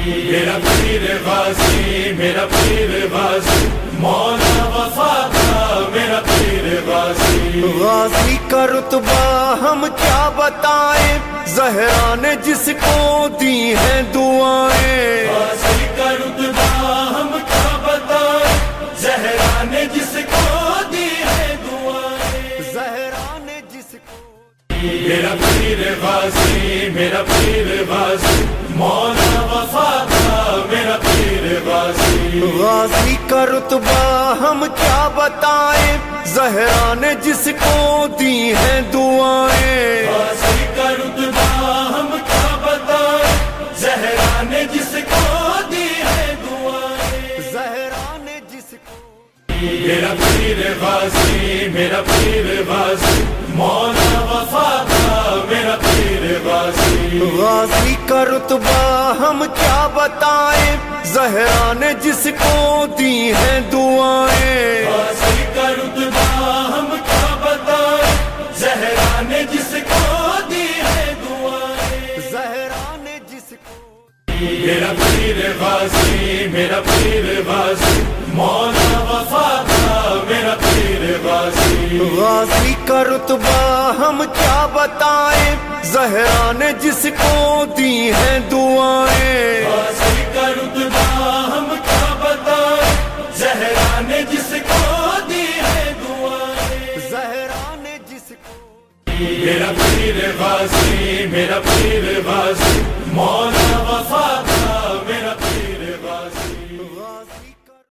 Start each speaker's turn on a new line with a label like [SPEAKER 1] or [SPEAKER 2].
[SPEAKER 1] میرا پیر غازی، میرا پیر غازی، مولا وفا کا میرا پیر غازی۔
[SPEAKER 2] غازی کا رتبہ ہم کیا بتائیں، زہرا نے جس کو دی ہیں دعائیں۔
[SPEAKER 1] غازی کا رتبہ ہم کیا بتائیں، زہرا نے جس کو دی ہے دعائیں۔
[SPEAKER 2] زہرا نے جس کو
[SPEAKER 1] میرا پیر غازی، میرا پیر غازی، مولا وفا کا میرا پیر غازی۔
[SPEAKER 2] غازی کا رتبہ ہم کیا بتائیں، زہرا نے جس کو دی ہیں دعائیں۔
[SPEAKER 1] غازی کا رتبہ ہم کیا بتائیں، زہرا نے جس کو دی ہے دعائیں۔
[SPEAKER 2] زہرا نے جس کو
[SPEAKER 1] میرا پیر غازی، میرا پیر غازی، مولا وفا کا میرا پیر غازی۔
[SPEAKER 2] غازی کا رتبہ ہم کیا بتائیں، زہرا نے جس کو دی ہیں دعائیں۔
[SPEAKER 1] غازی کا رتبہ ہم کیا بتائیں، زہرا نے جس کو دی ہے دعائیں۔
[SPEAKER 2] زہرا نے جس کو
[SPEAKER 1] میرا پیر غازی، میرا پیر غازی، مولا وفا کا میرا پیر غازی۔
[SPEAKER 2] غازی کا رتبہ ہم کیا بتائیں، زہرا نے جس کو دی ہیں دعائیں۔
[SPEAKER 1] غازی کا رتبہ ہم کیا بتائیں، زہرا نے جس کو دی ہے دعائیں۔
[SPEAKER 2] زہرا نے جس کو
[SPEAKER 1] میرا پیر غازی، میرا پیر غازی، مولا